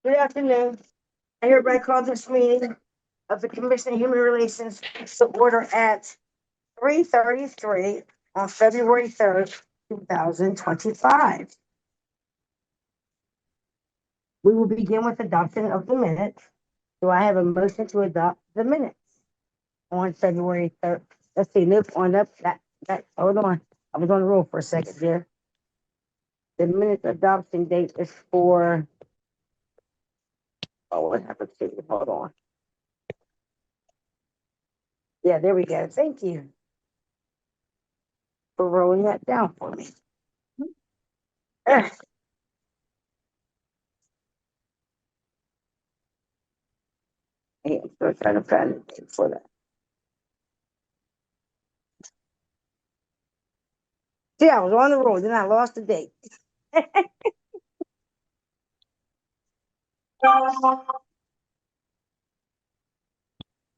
Good afternoon. I hereby call this meeting of the Commission on Human Relations to order at 3:33 on February 3rd, 2025. We will begin with adoption of the minutes. Do I have a motion to adopt the minutes on February 3rd? Let's see, nope, hold on. I was on the roll for a second there. The minutes adoption date is for, what happened to you? Hold on. Yeah, there we go. Thank you for rolling that down for me. Ugh. Hey, I'm still trying to find a date for that. See, I was on the road, then I lost the date.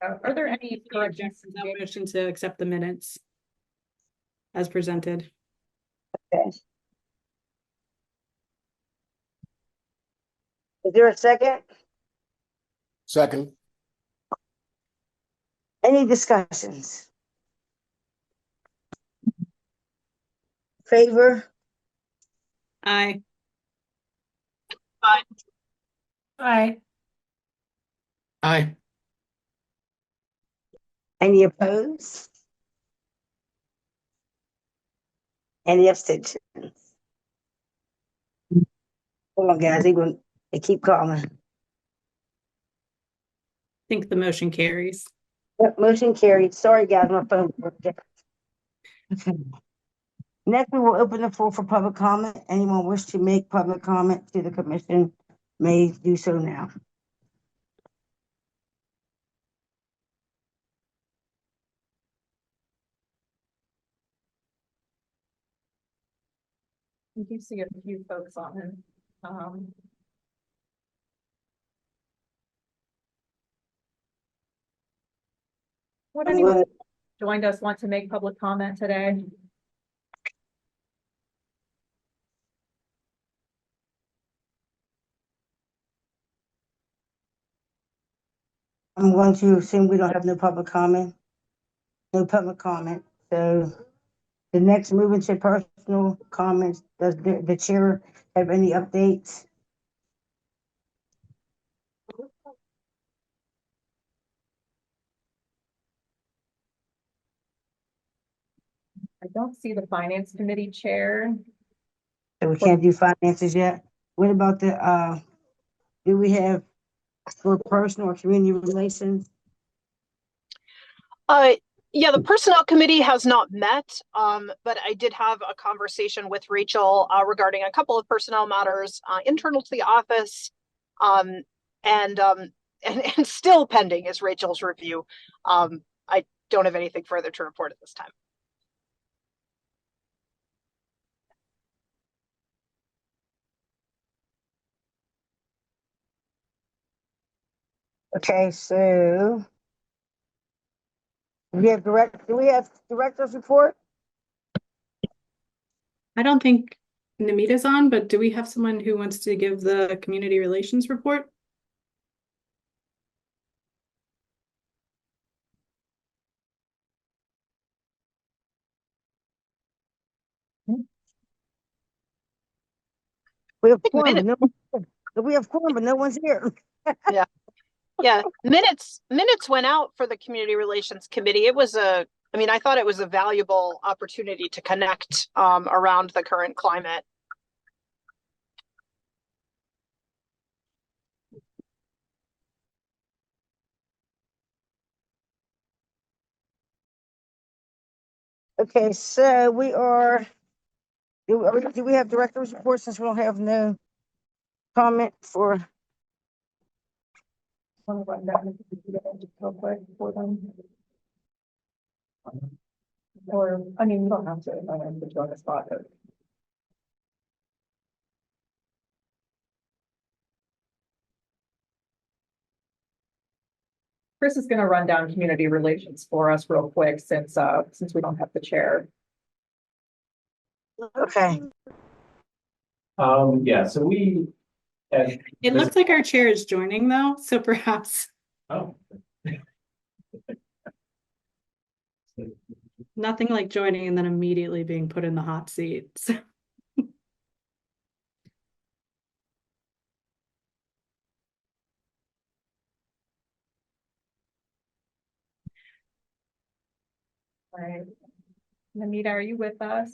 Are there any corrections? Motion to accept the minutes as presented. Okay. Is there a second? Second. Any discussions? Favor? Aye. Aye. Aye. Aye. Any opposed? Any abstentions? Hold on, guys, they keep calling. I think the motion carries. Yep, motion carried. Sorry, guys, my phone worked. Okay. Next, we will open the floor for public comment. Anyone wish to make public comment to the commission may do so now. You can see a few folks on it. Would anyone joined us want to make public comment today? I'm going to assume we don't have no public comment. No public comment. So the next moving to personal comments. Does the chair have any updates? I don't see the finance committee chair. So we can't do finances yet. What about the do we have for personal or community relations? Yeah, the personnel committee has not met, but I did have a conversation with Rachel regarding a couple of personnel matters internal to the office, and still pending is Rachel's review. I don't have anything further to report at this time. Okay, so do we have director's report? I don't think Namita's on, but do we have someone who wants to give the community relations report? We have quorum, but no one's here. Yeah, minutes went out for the community relations committee. I thought it was a valuable opportunity to connect around the current climate. Okay, so we are, do we have director's report since we don't have no comment for? Or, I mean, you don't have to, I mean, put you on the spot. Chris is going to run down community relations for us real quick since we don't have the chair. Okay, Yeah, so we And It looks like our chair is joining though, so perhaps oh, nothing like joining and then immediately being put in the hot seat. So All right. Namita, are you with us?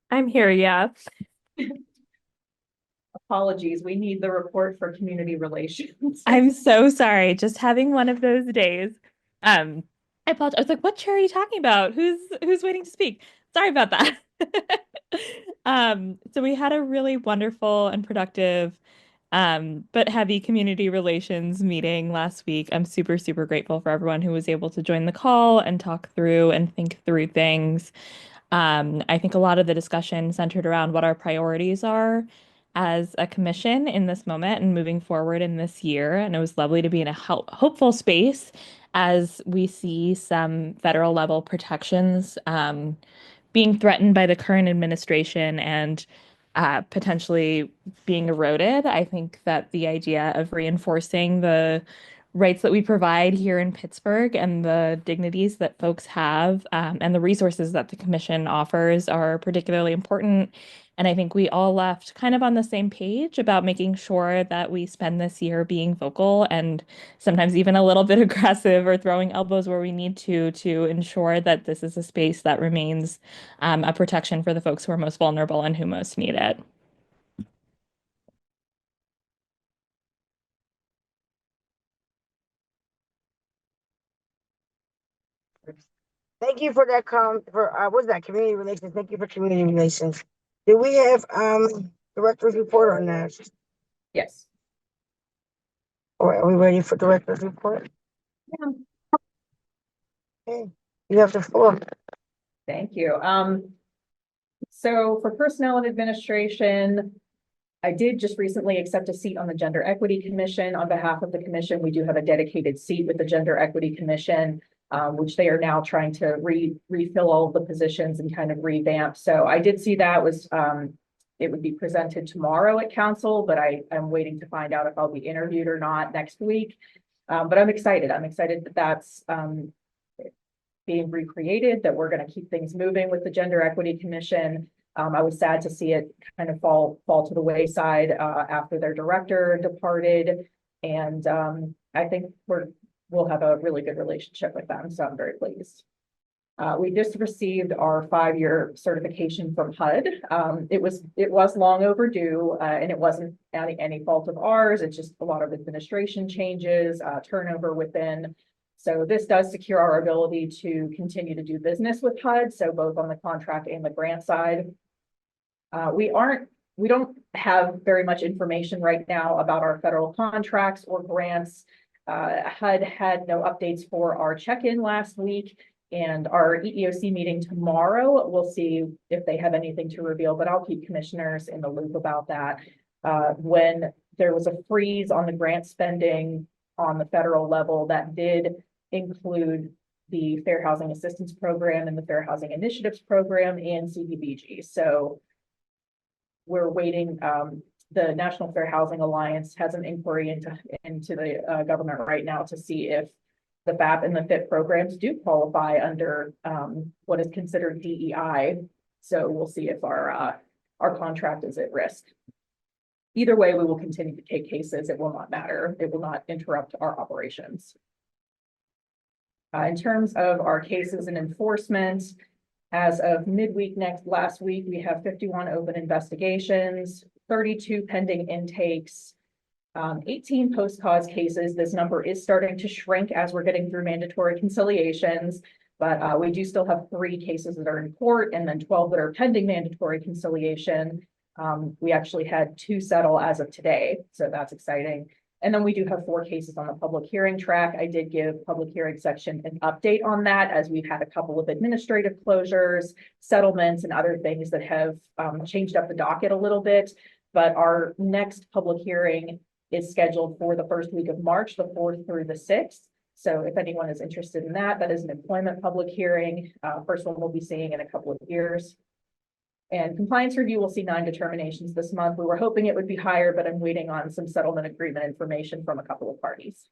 I'm here, yeah. Apologies, we need the report for community relations. I'm so sorry. Just having one of those days. I apologize. I was like, what chair are you talking about? Who's waiting to speak? Sorry about that. So we had a really wonderful and productive, but heavy community relations meeting last week. I'm super, super grateful for everyone who was able to join the call and talk through and think through things. I think a lot of the discussion centered around what our priorities are as a commission in this moment and moving forward in this year. And it was lovely to be in a hopeful space as we see some federal level protections being threatened by the current administration and potentially being eroded. I think that the idea of reinforcing the rights that we provide here in Pittsburgh and the dignities that folks have and the resources that the commission offers are particularly important. And I think we all left kind of on the same page about making sure that we spend this year being vocal and sometimes even a little bit aggressive or throwing elbows where we need to ensure that this is a space that remains a protection for the folks who are most vulnerable and who most need it. Thank you for that what's that, community relations? Thank you for community relations. Do we have director's report on that? Yes. Or are we ready for director's report? Yeah. Okay, you have the floor. Thank you. So for personnel and administration, I did just recently accept a seat on the Gender Equity Commission. On behalf of the commission, we do have a dedicated seat with the Gender Equity Commission, which they are now trying to refill all of the positions and kind of revamp. So I did see that was it would be presented tomorrow at council, but I'm waiting to find out if I'll be interviewed or not next week. But I'm excited. I'm excited that that's being recreated, that we're going to keep things moving with the Gender Equity Commission. I was sad to see it kind of fall to the wayside after their director departed. And I think we'll have a really good relationship with them. So I'm very pleased. We just received our 5-year certification from HUD. It was long overdue, and it wasn't any fault of ours. It's just a lot of administration changes, turnover within. So this does secure our ability to continue to do business with HUD. So both on the contract and the grant side. We don't have very much information right now about our federal contracts or grants. HUD had no updates for our check-in last week. And our EEOC meeting tomorrow, we'll see if they have anything to reveal, but I'll keep commissioners in the loop about that. When there was a freeze on the grant spending on the federal level, that did include the Fair Housing Assistance Program and the Fair Housing Initiatives Program and CDBG. So we're waiting. The National Fair Housing Alliance has an inquiry into the government right now to see if the FAP and the FIT programs do qualify under what is considered DEI. So we'll see if our contract is at risk. Either way, we will continue to take cases. It will not matter. It will not interrupt our operations. In terms of our cases and enforcement, as of midweek last week, we have 51 open investigations, 32 pending intakes, 18 post-cause cases. This number is starting to shrink as we're getting through mandatory conciliations, but we do still have 3 cases that are in court and then 12 that are pending mandatory conciliation. We actually had 2 settle as of today, so that's exciting. And then we do have 4 cases on the public hearing track. I did give public hearing section an update on that as we've had a couple of administrative closures, settlements, and other things that have changed up the docket a little bit. But our next public hearing is scheduled for the first week of March, the 4th through the 6th. So if anyone is interested in that, that is an employment public hearing. First one we'll be seeing in a couple of years. And compliance review will see 9 determinations this month. We were hoping it would be higher, but I'm waiting on some settlement agreement information from a couple of parties.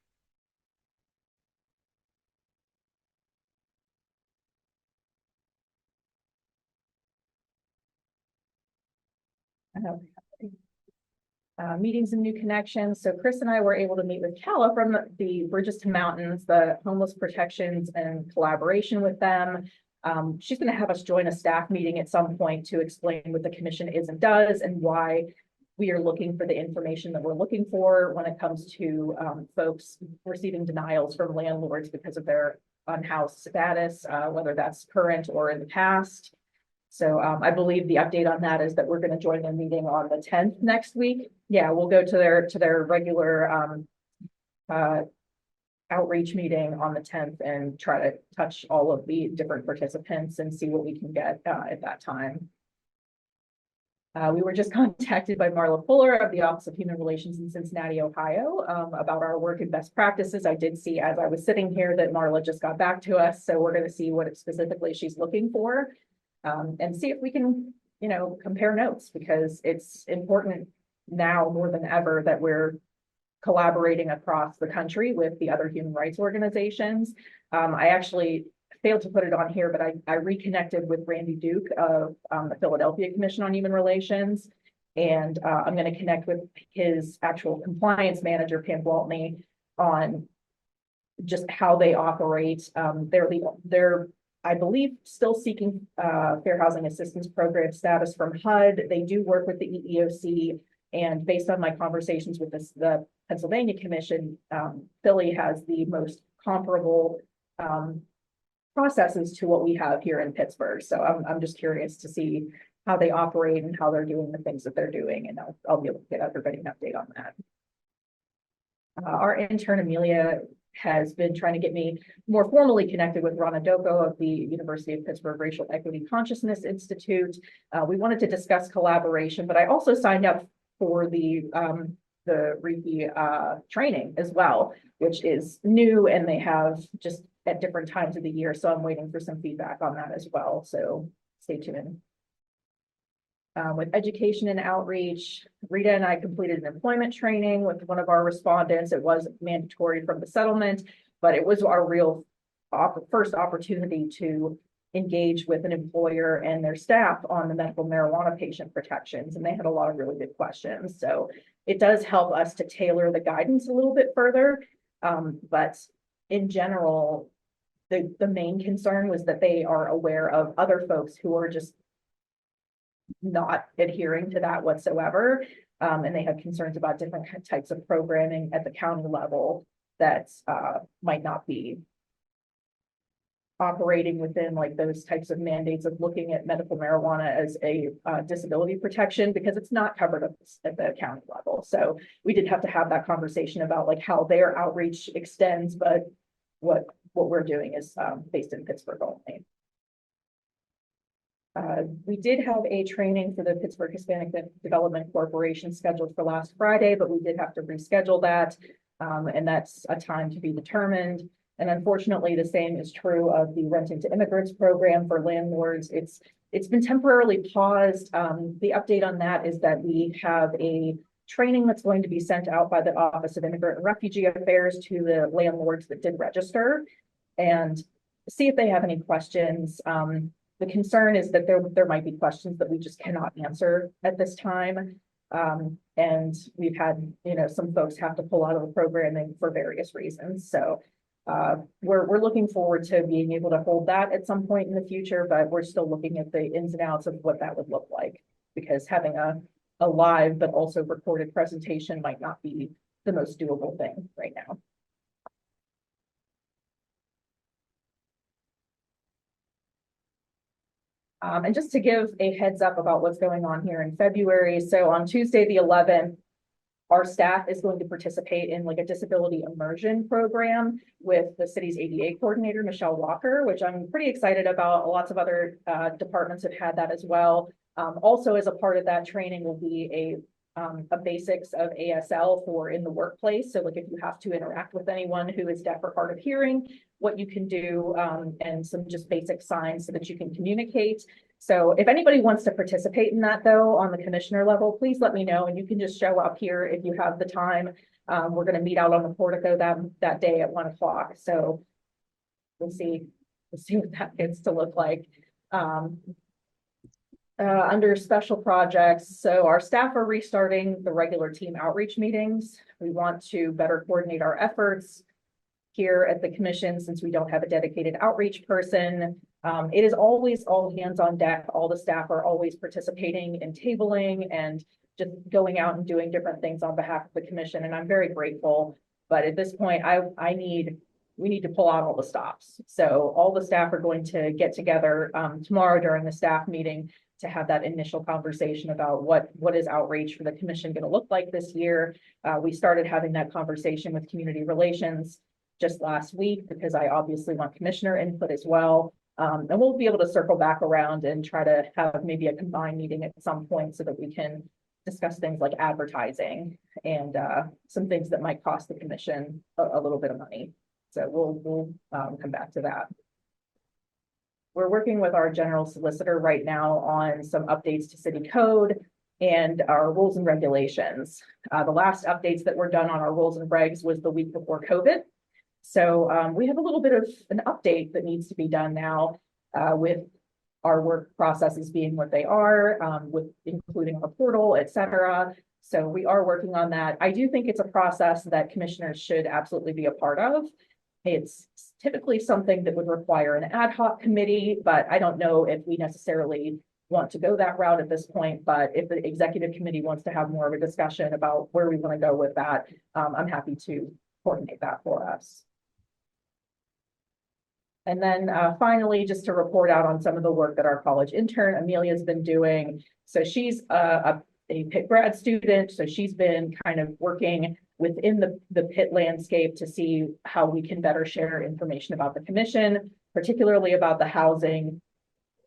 Meetings and new connections. So Chris and I were able to meet with Calla from the Bridges to Mountains, the homeless protections and collaboration with them. She's going to have us join a staff meeting at some point to explain what the commission is and does and why we are looking for the information that we're looking for when it comes to folks receiving denials from landlords because of their unhoused status, whether that's current or in the past. So I believe the update on that is that we're going to join their meeting on the 10th next week. Yeah, we'll go to their regular outreach meeting on the 10th and try to touch all of the different participants and see what we can get at that time. We were just contacted by Marla Fuller of the Office of Human Relations in Cincinnati, Ohio, about our work and best practices. I did see as I was sitting here that Marla just got back to us. So we're going to see what specifically she's looking for. And see if we can, compare notes, because it's important now more than ever that we're collaborating across the country with the other human rights organizations. I actually failed to put it on here, but I reconnected with Randy Duke of the Philadelphia Commission on Human Relations. And I'm going to connect with his actual compliance manager, Pam Gwaltney, on just how they operate. They're I believe still seeking Fair Housing Assistance Program status from HUD. They do work with the EEOC, and based on my conversations with the Pennsylvania Commission, Philly has the most comparable processes to what we have here in Pittsburgh. So I'm just curious to see how they operate and how they're doing the things that they're doing, and I'll be able to get everybody an update on that. Our intern Amelia has been trying to get me more formally connected with Rana Doko of the University of Pittsburgh Racial Equity Consciousness Institute. We wanted to discuss collaboration, but I also signed up for the REAPI training as well, which is new, and they have just at different times of the year. So I'm waiting for some feedback on that as well. So stay tuned. With education and outreach, Rita and I completed an employment training with one of our respondents. It was mandatory from the settlement, but it was our real first opportunity to engage with an employer and their staff on the medical marijuana patient protections. And they had a lot of really good questions. So it does help us to tailor the guidance a little bit further. But in general, the main concern was that they are aware of other folks who are just not adhering to that whatsoever. And they have concerns about different types of programming at the county level that might not be operating within like those types of mandates of looking at medical marijuana as a disability protection, because it's not covered at the county level. So we did have to have that conversation about like how their outreach extends, but what we're doing is based in Pittsburgh only. We did have a training for the Pittsburgh Hispanic Development Corporation scheduled for last Friday, but we did have to reschedule that. And that's a time to be determined. And unfortunately, the same is true of the Renting to Immigrants program for landlords. It's been temporarily paused. The update on that is that we have a training that's going to be sent out by the Office of Immigrant and Refugee Affairs to the landlords that did register and see if they have any questions. The concern is that there might be questions that we just cannot answer at this time. And we've had, some folks have to pull out of the programming for various reasons. So we're looking forward to being able to hold that at some point in the future, but we're still looking at the ins and outs of what that would look like, because having a live but also recorded presentation might not be the most doable thing right now. And just to give a heads up about what's going on here in February. So on Tuesday, the 11th, our staff is going to participate in like a disability immersion program with the city's ADA coordinator, Michelle Walker, which I'm pretty excited about. Lots of other departments have had that as well. Also, as a part of that training will be a basics of ASL for in the workplace. So like if you have to interact with anyone who is deaf or hard of hearing, what you can do, and some just basic signs so that you can communicate. So if anybody wants to participate in that though, on the commissioner level, please let me know and you can just show up here if you have the time. We're going to meet out on the portico that day at 1 o'clock. So we'll see what that gets to look like. Under special projects, so our staff are restarting the regular team outreach meetings. We want to better coordinate our efforts here at the commission since we don't have a dedicated outreach person. It is always all hands on deck. All the staff are always participating in tabling and just going out and doing different things on behalf of the commission. And I'm very grateful. But at this point, we need to pull out all the stops. So all the staff are going to get together tomorrow during the staff meeting to have that initial conversation about what is outreach for the commission going to look like this year. We started having that conversation with community relations just last week because I obviously want commissioner input as well. And we'll be able to circle back around and try to have maybe a combined meeting at some point so that we can discuss things like advertising and some things that might cost the commission a little bit of money. So we'll come back to that. We're working with our general solicitor right now on some updates to city code and our rules and regulations. The last updates that were done on our rules and regs was the week before COVID. So we have a little bit of an update that needs to be done now with our work processes being what they are, with including our portal, et cetera. So we are working on that. I do think it's a process that commissioners should absolutely be a part of. It's typically something that would require an ad hoc committee, but I don't know if we necessarily want to go that route at this point. But if the executive committee wants to have more of a discussion about where we want to go with that, I'm happy to coordinate that for us. And then finally, just to report out on some of the work that our college intern Amelia's been doing. So she's a Pitt grad student. So she's been kind of working within the Pitt landscape to see how we can better share information about the commission, particularly about the housing.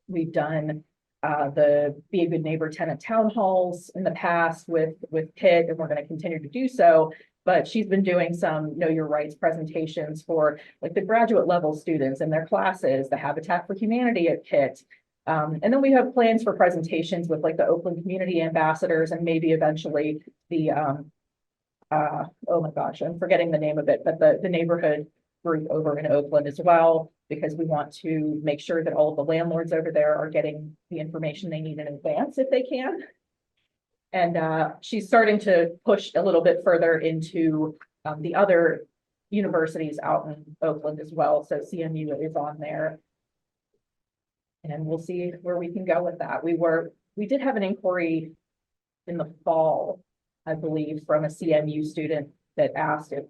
We've done the Be a Good Neighbor tenant town halls in the past with Pitt, and we're going to continue to do so. But she's been doing some Know Your Rights presentations for like the graduate level students in their classes, the Habitat for Humanity at Pitt. And then we have plans for presentations with like the Oakland community ambassadors and maybe eventually the, oh my gosh, I'm forgetting the name of it, but the neighborhood group over in Oakland as well, because we want to make sure that all of the landlords over there are getting the information they need in advance if they can. And she's starting to push a little bit further into the other universities out in Oakland as well. So CMU is on there. And we'll see where we can go with that. We did have an inquiry in the fall, I believe, from a CMU student that asked if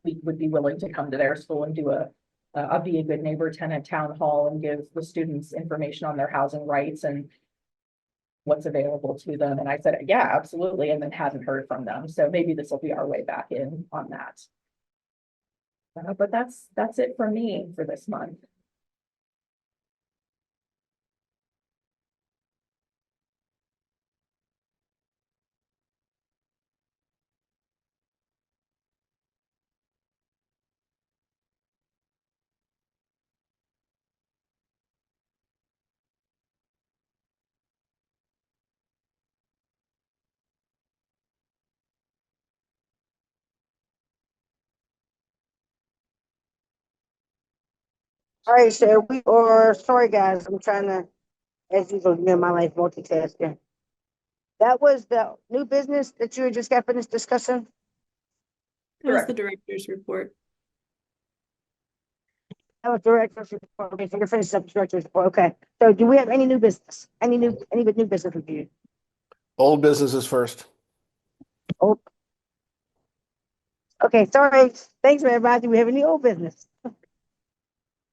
we would be willing to come to their school and do a Be a Good Neighbor tenant town hall and give the students information on their housing rights and what's available to them. And I said, yeah, absolutely. And then hadn't heard from them. So maybe this will be our way back in on that. But that's it for me for this month. All right, so sorry guys, I'm trying to, as usual, live my life multitasking. That was the new business that you just got finished discussing? That was the director's report. That was director's report. Okay, so you're finished up director's report. Okay. So do we have any new business? Any new business review? Old businesses first. Oh. Okay, sorry. Thanks, everybody. Do we have any old business?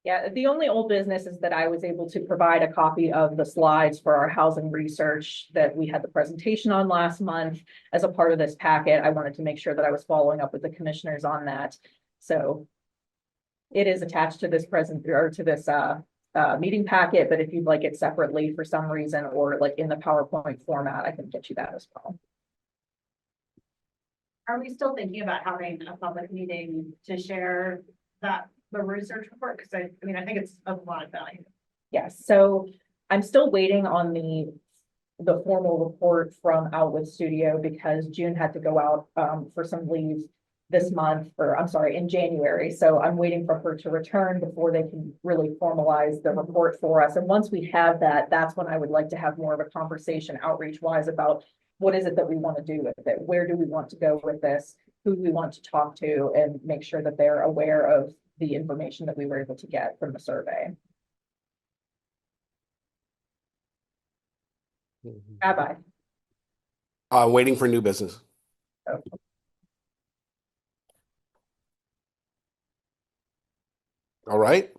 Yeah, the only old business is that I was able to provide a copy of the slides for our housing research that we had the presentation on last month as a part of this packet. I wanted to make sure that I was following up with the commissioners on that. So it is attached to this meeting packet, but if you'd like it separately for some reason or like in the PowerPoint format, I can get you that as well. Are we still thinking about having a public meeting to share the research report? Because I mean, I think it's of a lot of value. Yes, so I'm still waiting on the formal report from Outlet Studio because June had to go out for some leave this month, or I'm sorry, in January. So I'm waiting for her to return before they can really formalize the report for us. And once we have that, that's when I would like to have more of a conversation outreach wise about what is it that we want to do with it? Where do we want to go with this? Who do we want to talk to, and make sure that they're aware of the information that we were able to get from the survey. Have I? Waiting for new business. Oh. All right.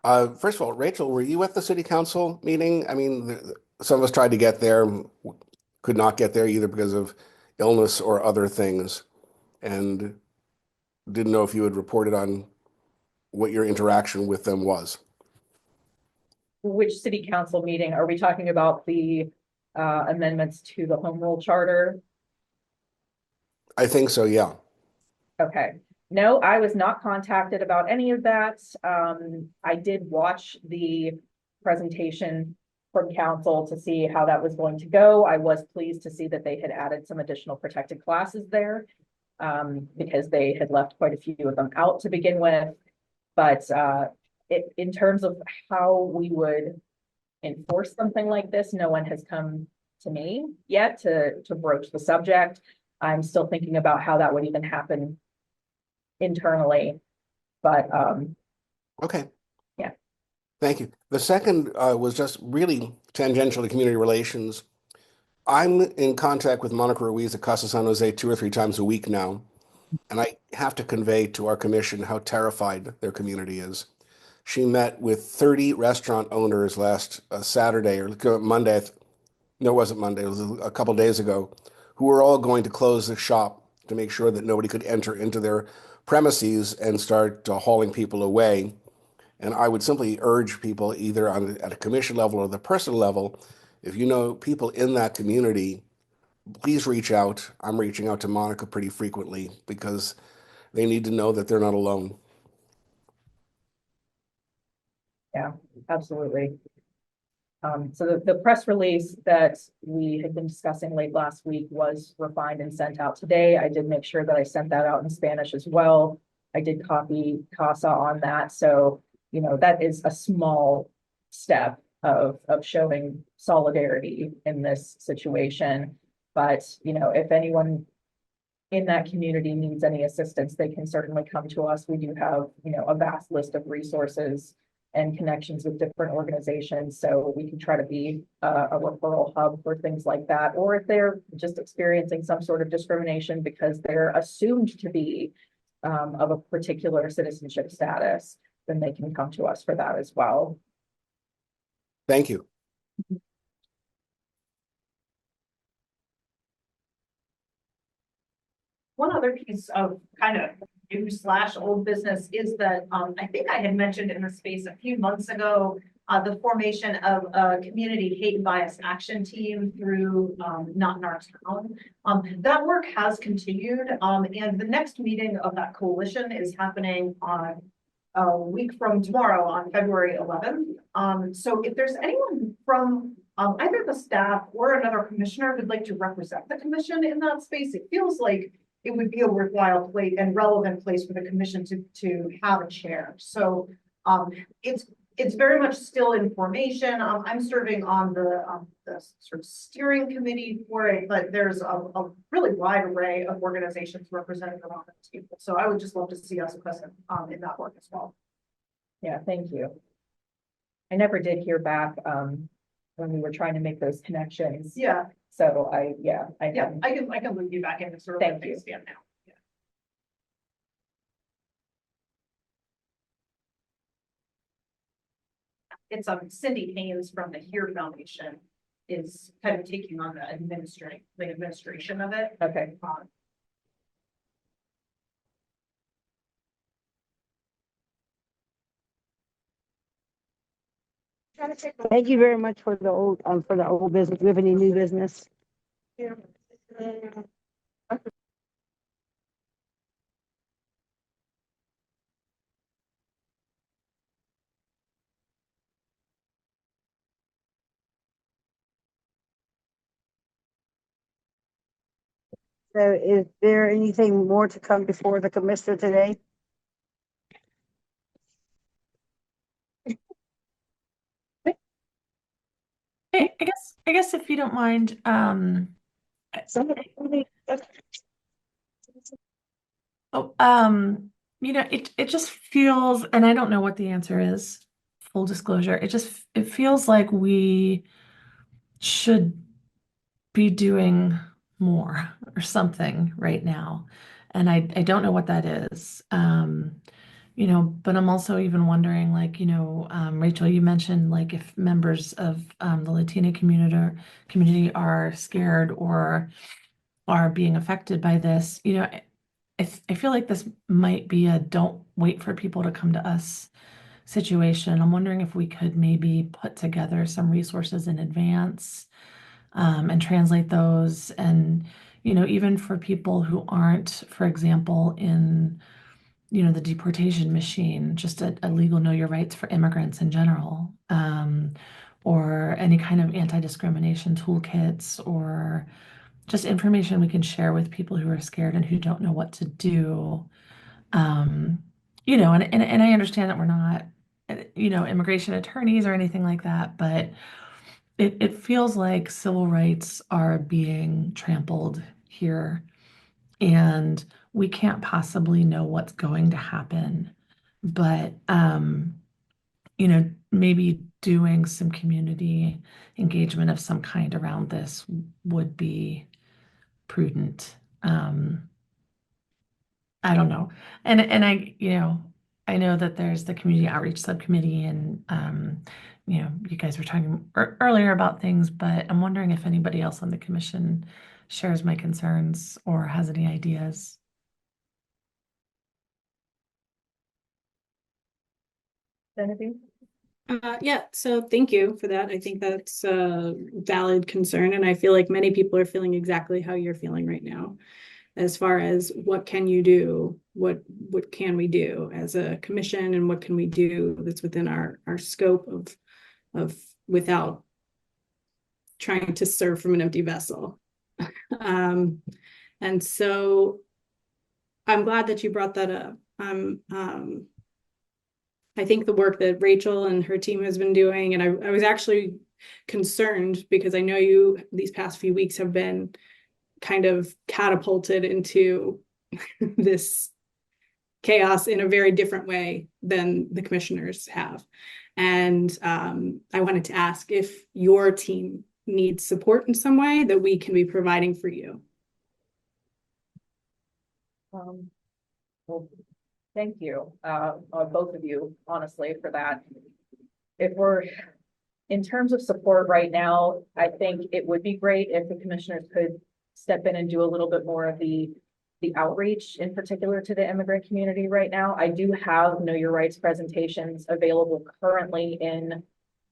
First of all, Rachel, were you at the city council meeting? I mean, some of us tried to get there, could not get there either because of illness or other things, and didn't know if you had reported on what your interaction with them was. Which city council meeting? Are we talking about the amendments to the home rule charter? I think so, yeah. Okay. No, I was not contacted about any of that. I did watch the presentation from council to see how that was going to go. I was pleased to see that they had added some additional protected classes there, because they had left quite a few of them out to begin with. But in terms of how we would enforce something like this, no one has come to me yet to broach the subject. I'm still thinking about how that would even happen internally, but Okay. Yeah. Thank you. The second was just really tangential to community relations. I'm in contact with Monica Ruiz at Casa San Jose 2 or 3 times a week now, and I have to convey to our commission how terrified their community is. She met with 30 restaurant owners last Saturday or Monday. No, it wasn't Monday. It was a couple days ago, who were all going to close the shop to make sure that nobody could enter into their premises and start hauling people away. And I would simply urge people either at a commission level or the personal level, if you know people in that community, please reach out. I'm reaching out to Monica pretty frequently because they need to know that they're not alone. yeah, absolutely. So the press release that we had been discussing late last week was refined and sent out today. I did make sure that I sent that out in Spanish as well. I did copy CASA on that. So, you know, that is a small step of showing solidarity in this situation. But, you know, if anyone in that community needs any assistance, they can certainly come to us. We do have, you know, a vast list of resources and connections with different organizations. So we can try to be a referral hub for things like that. Or if they're just experiencing some sort of discrimination because they're assumed to be of a particular citizenship status, then they can come to us for that as well. Thank you. One other piece of kind of new / old business is that I think I had mentioned in the space a few months ago, the formation of a community hate and bias action team through Not in Our Town. That work has continued, and the next meeting of that coalition is happening on a week from tomorrow on February 11th. So if there's anyone from either the staff or another commissioner who'd like to represent the commission in that space, it feels like it would be a worthwhile place and relevant place for the commission to have a chair. So it's very much still in formation. I'm serving on the sort of steering committee for it, but there's a really wide array of organizations represented around the table. So I would just love to see us present in that work as well. Yeah, thank you. I never did hear back when we were trying to make those connections. Yeah, So I can move you back into sort of Thank where you. things stand now. Yeah. It's Cindy Haynes from the Here Foundation is kind of taking on the administration of it. okay. Thank you very much for the old business. Do you have any new business? So is there anything more to come before the commissioner today? I guess if you don't mind, Somebody, oh, it just feels, and I don't know what the answer is, full disclosure, it feels like we should be doing more or something right now. And I don't know what that is. But I'm also even wondering, like, Rachel, you mentioned like if members of the Latina community are scared or are being affected by this, I feel like this might be a don't wait for people to come to us situation. I'm wondering if we could maybe put together some resources in advance, and translate those. And, even for people who aren't, for example, in, the deportation machine, just a legal know your rights for immigrants in general, or any kind of anti-discrimination toolkits, or just information we can share with people who are scared and who don't know what to do. Um, and I understand that we're not, immigration attorneys or anything like that, but it feels like civil rights are being trampled here, and we can't possibly know what's going to happen. But maybe doing some community engagement of some kind around this would be prudent. I don't know. And I know that there's the community outreach subcommittee, and you guys were talking earlier about things, but I'm wondering if anybody else on the commission shares my concerns or has any ideas. Anything? Yeah, so thank you for that. I think that's a valid concern, and I feel like many people are feeling exactly how you're feeling right now, as far as what can you do, what can we do as a commission, and what can we do that's within our scope of without trying to serve from an empty vessel. And so I'm glad that you brought that up. I think the work that Rachel and her team has been doing, and I was actually concerned because I know you these past few weeks have been kind of catapulted into this chaos in a very different way than the commissioners have. And I wanted to ask if your team needs support in some way that we can be providing for you. Well, thank you, both of you, honestly, for that. If we're in terms of support right now, I think it would be great if the commissioners could step in and do a little bit more of the outreach, in particular to the immigrant community right now. I do have Know Your Rights presentations available currently in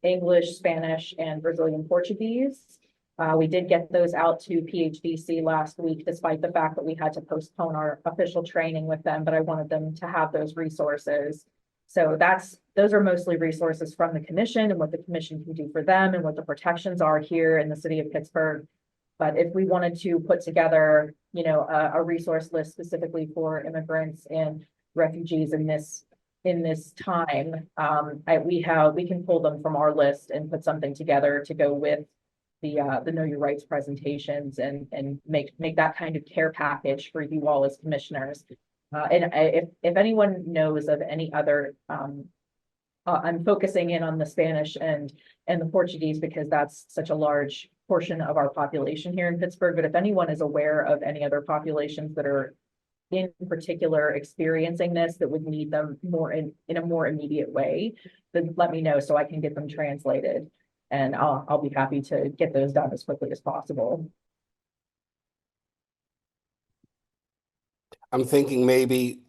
English, Spanish, and Brazilian Portuguese. We did get those out to PHDC last week, despite the fact that we had to postpone our official training with them, but I wanted them to have those resources. So those are mostly resources from the commission and what the commission can do for them and what the protections are here in the city of Pittsburgh. But if we wanted to put together, a resource list specifically for immigrants and refugees in this time, we can pull them from our list and put something together to go with the Know Your Rights presentations and make that kind of care package for you all as commissioners. If anyone knows of any other, I'm focusing in on the Spanish and the Portuguese because that's such a large portion of our population here in Pittsburgh. But if anyone is aware of any other populations that are in particular experiencing this that would need them more in a more immediate way, then let me know so I can get them translated. And I'll be happy to get those done as quickly as possible. I'm thinking maybe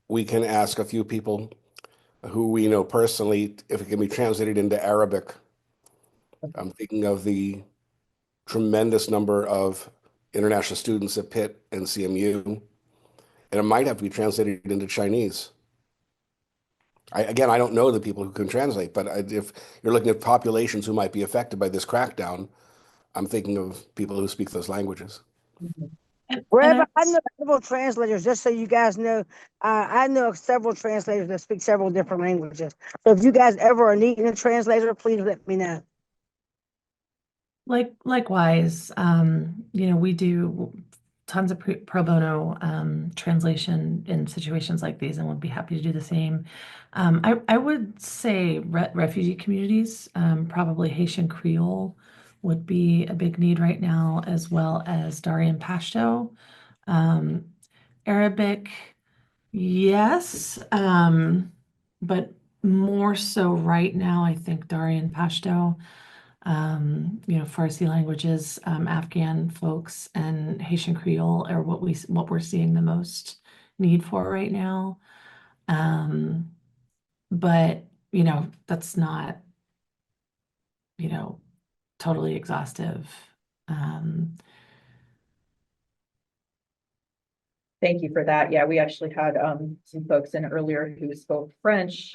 we can ask a few people who we know personally if it can be translated into Arabic. I'm thinking of the tremendous number of international students at Pitt and CMU, and it might have to be translated into Chinese. I don't know the people who can translate, but if you're looking at populations who might be affected by this crackdown, I'm thinking of people who speak those languages. And Wherever I I, know several translators, just so you guys know, I know of several translators that speak several different languages. So if you guys ever are needing a translator, please let me know. likewise, we do tons of pro bono translation in situations like these, and would be happy to do the same. I would say refugee communities, probably Haitian Creole would be a big need right now, as well as Dari and Pashto. Arabic, yes, but more so right now, I think Dari and Pashto, Farsi languages, Afghan folks, and Haitian Creole are what we're seeing the most need for right now. But that's not, totally exhaustive. Um, Thank you for that. Yeah, we actually had some folks in earlier who spoke French,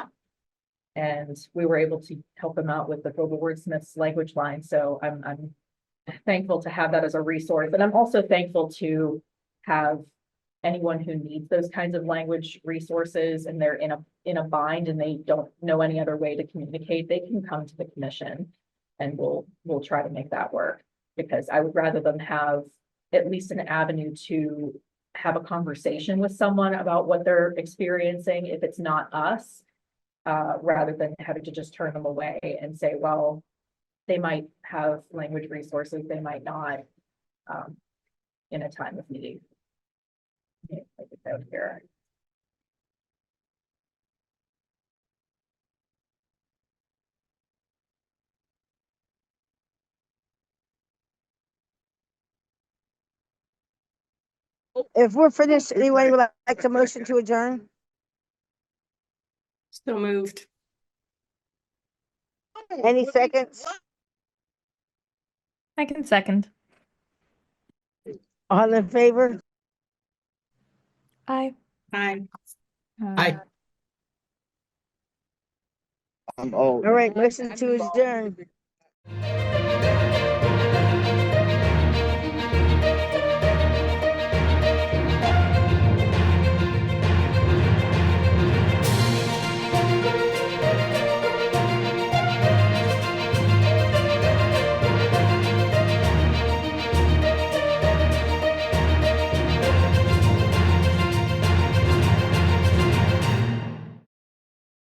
and we were able to help them out with the Global Wordsmiths language line. So I'm thankful to have that as a resource. And I'm also thankful to have anyone who needs those kinds of language resources and they're in a bind and they don't know any other way to communicate, they can come to the commission and we'll try to make that work, because I would rather them have at least an avenue to have a conversation with someone about what they're experiencing if it's not us, rather than having to just turn them away and say, well, they might have language resources, they might not, in a time of need. Yeah, like it's out here. If we're finished, anyone would like to motion to adjourn? So moved. Any seconds? I can second. All in favor? Aye. Aye. Aye. All right, motion to adjourn.